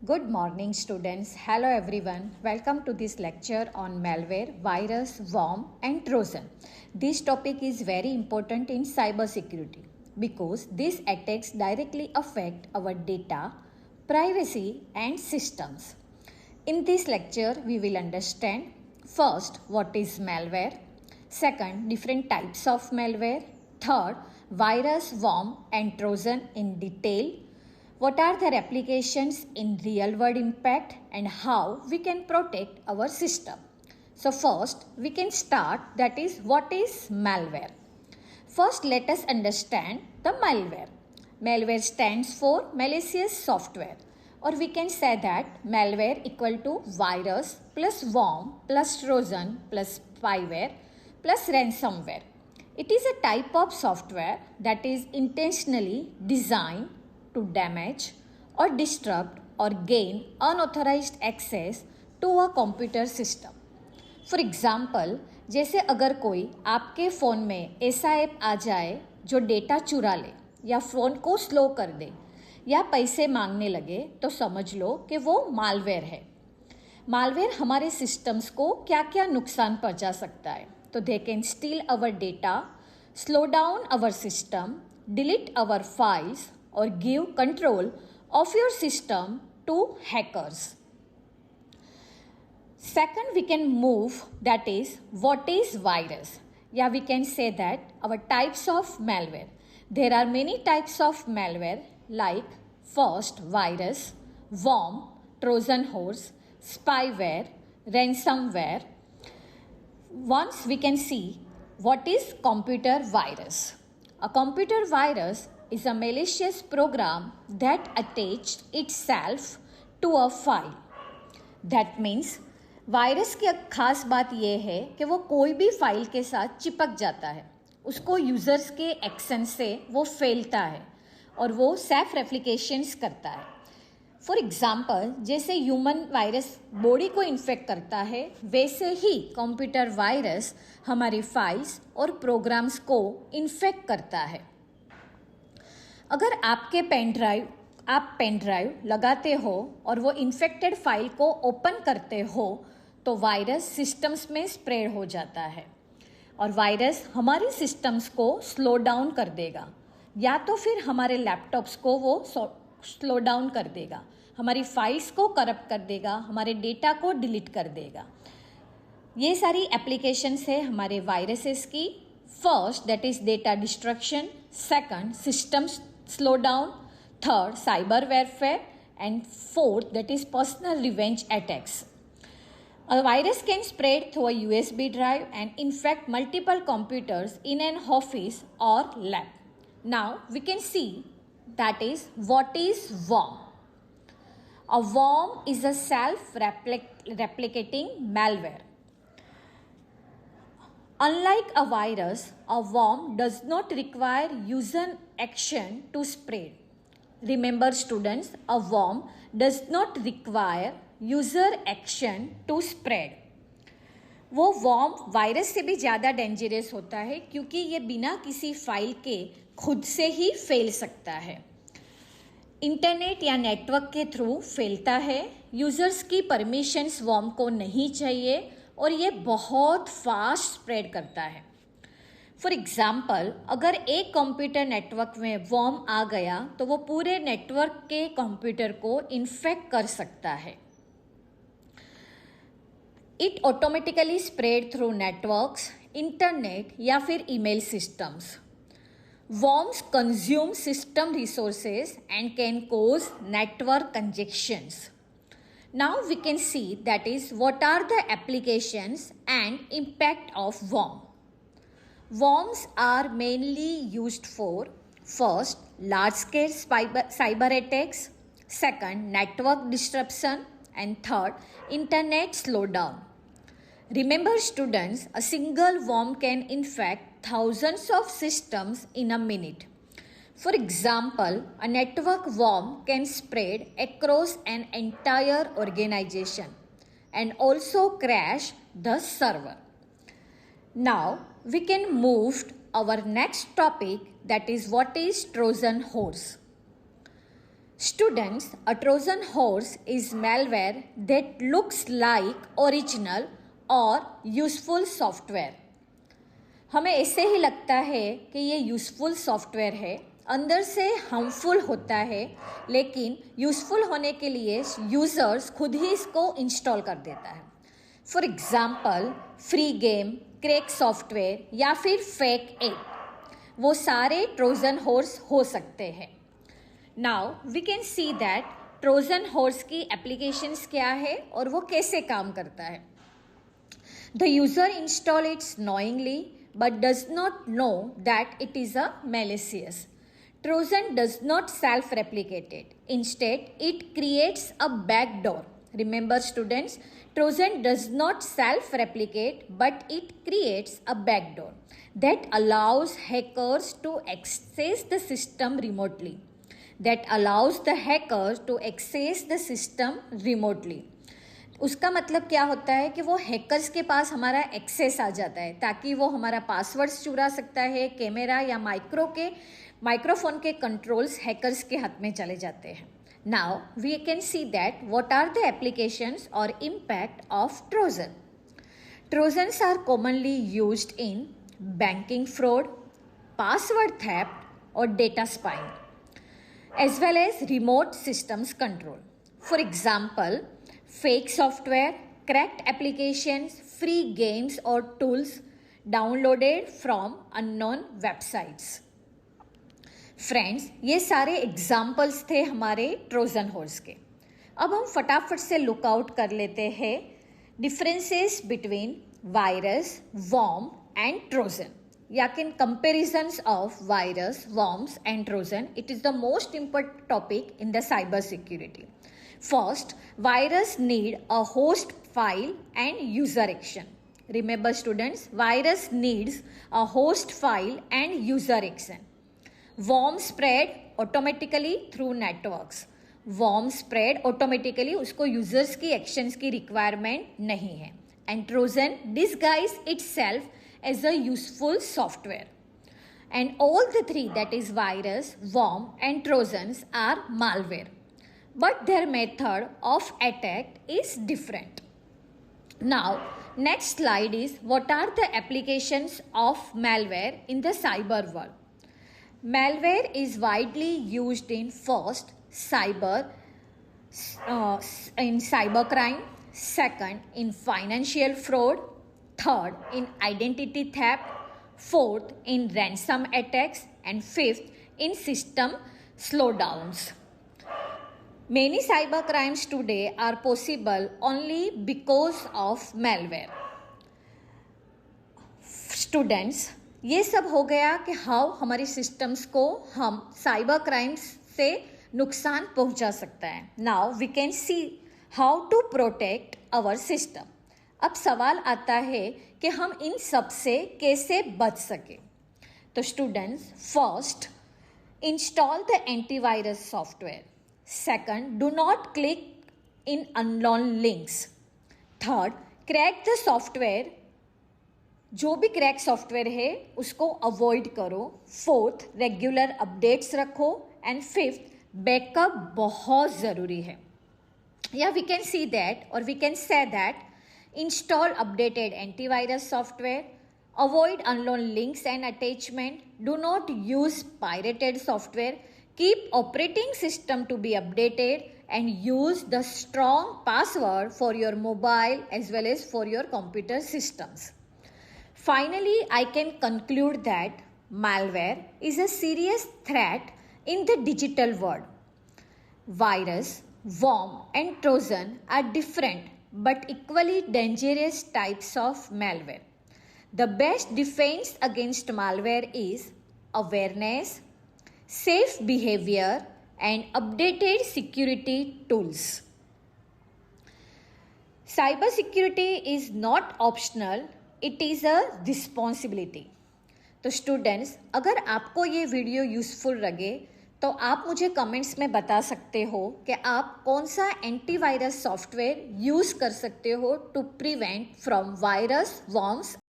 Good morning, students. Hello, everyone. Welcome to this lecture on malware, virus, worm, and Trojan. This topic is very important in cybersecurity because these attacks directly affect our data, privacy, and systems. In this lecture, we will understand first what is malware, second, different types of malware, third, virus, worm, and Trojan in detail. What are their applications in real world impact and how we can protect our system? So first we can start, that is what is malware. First let us understand the malware. Malware stands for malicious software, or we can say that malware equal to virus plus worm plus Trojan plus spyware plus ransomware. It is a type of software that is intentionally designed to damage or disrupt or gain unauthorized access to a computer system. For example, जैसे अगर कोई आपके phone में ऐसा app आ जाए जो data चुरा ले या फ़ोन को स्लो कर दे या पैसे मांगने लगे, तो समझ लो कि वो मालवेयर है. मालवेयर हमारे सिस्टम्स को क्या क्या नुकसान पहुंचा सकता है? तो they can steel our data, slow down our system, delete our files or give control of your system to hackers. Second, we can move, that is what is virus. Yeah, we can say that our types of malware. There are many types of malware like first virus, worm, Trojan horse, spyware, ransomware. Once we can see what is computer virus. A computer virus is a malicious program that attaches itself to a file. That means virus की खास बात यह है कि वो कोई भी file के साथ चिपक जाता है, उसको यूज़र्स के एक्शन से वो फैलता है और वो सेल्फ रेप्लिकेशंस करता है. फॉर एग्जाम्पल, जैसे ह्यूमन वायरस बॉडी को इन्फेक्ट करता है, वैसे ही कंप्यूटर वायरस हमारी फाइल्स और प्रोग्राम्स को इन्फेक्ट करता है. अगर आप पेन ड्राइव लगाते हो और वो इन्फेक्टेड फाइल को ओपन करते हो, तो वायरस सिस्टम्स में स्प्रेड हो जाता है और वायरस हमारी सिस्टम्स को स्लो डाउन कर देगा, या तो फिर हमारे लैपटॉप्स को वो स्लो डाउन कर देगा, हमारी फाइल्स को करप्ट कर देगा, हमारे डेटा को डिलीट कर देगा. ये सारी एप्लीकेशंस है हमारे वायरसेस की. First, that is data destruction. Second, systems slow down. Third, cyber warfare. And fourth, that is personal revenge attacks. A virus can spread through a USB drive and infect multiple computers in an office or lab. Now we can see, that is what is worm. A worm is a self-replicating malware. Unlike a virus, a worm does not require user action to spread. Remember students, a worm does not require user action to spread. वो worm virus से भी ज़्यादा dangerous होता है क्योंकि ये बिना किसी फाइल के खुद से ही फैल सकता है. इंटरनेट या नेटवर्क के थ्रू फैलता है. यूज़र्स की परमिशंस वर्म को नहीं चाहिए और ये बहुत फास्ट स्प्रेड करता है. फॉर एग्जाम्पल, अगर एक कंप्यूटर नेटवर्क में वर्म आ गया तो वो पूरे नेटवर्क के कंप्यूटर को इन्फेक्ट कर सकता है. It automatically spread through networks, internet या फिर email systems. Worms consume system resources and can cause network कंजेक्शंस. Now we can see, that is what are the applications and impact of worm. Worms are mainly used for first, large scale cyber attacks, second, network disruption, and third, internet slowdown. Remember students, a single worm can infect thousands of systems in a minute. For example, a network worm can spread across an entire organization and also crash the server. Now we can move to our next topic, that is what is Trojan horse. Students, a Trojan horse is malware that looks like original or useful software. हमें ऐसे ही लगता है कि ये useful software है, अंदर से harmful होता है, लेकिन यूज़फुल होने के लिए यूज़र्स खुद ही इसको इंस्टॉल कर देता है. For example, free game, crack software या फिर फेक ऐप, वो सारे ट्रोजन हॉर्स हो सकते हैं. Now we can see that Trojan horse की एप्लीकेशंस क्या है और वो कैसे काम करता है. The user install its knowingly but does not know that it is a malicious. Trojan does not self-replicate it. Instead, it creates a backdoor. Remember students, Trojan does not self-replicate but it creates a backdoor that allows hackers to access the system remotely. उसका मतलब क्या होता है कि वो hackers के पास हमारा access आ जाता है ताकि वो हमारा पासवर्ड्स चुरा सकता है. कैमरा या माइक्रोफोन के कंट्रोल्स हैकर्स के हाथ में चले जाते हैं. Now we can see that what are the applications और impact of trojan. Trojans are commonly used in banking fraud, password theft और data spying, as well as remote systems control. For example, fake software, cracked applications, free games or tools downloaded from unknown websites. Friends, ये सारे examples थे हमारे Trojan horse के. अब हम फटाफट से लुकआउट कर लेते हैं differences between virus, worm and Trojan. In comparisons of virus, worms and Trojan, it is the most important topic in the cyber security. First, virus need a host file and user action. Remember students, virus needs a host file and user action. Worm spread automatically through networks. Worm spread automatically, उसको users की actions की requirement नहीं है. And Trojan disguise itself as a useful software. And all the three, that is virus, worm and trojans, are malware. But their method of attack is different. Now, next slide is what are the applications of malware in the cyber world. Malware is widely used in first, cybercrime, second, in financial fraud, third, in identity theft, fourth, in ransom attacks, and fifth, in system slowdowns. Many cyber crimes today are possible only because of malware. Students, ये सब हो गया कि how हमारी systems को हम cyber crimes से नुकसान पहुंचा सकता है. Now we can see how to protect our system. अब सवाल आता है कि हम इन सब से कैसे बच सके. तो students, first, install the antivirus software. Second, do not click in unknown links. Third, crack the software. जो भी क्रैक सॉफ्टवेयर है उसको अवॉइड करो. फोर्थ, रेगुलर अपडेट्स रखो. एंड फिफ्थ, बैकअप बहुत ज़रूरी है. या वी कैन सी दैट और we can say that install updated antivirus software, avoid unknown links and attachment, do not use pirated software, keep operating system to be updated, and use the strong password for your mobile as well as for your computer systems. Finally, I can conclude that malware is a serious threat in the digital world. Virus, worm and Trojan are different but equally dangerous types of malware. The best defense against malware is awareness, safe behavior, and updated security tools. Cyber security is not optional, it is a responsibility. तो students, अगर आपको ये video useful लगे तो आप मुझे comments में बता सकते हो कि आप कौन सा एंटीवायरस सॉफ्टवेयर यूज़ कर सकते हो to prevent from virus, worms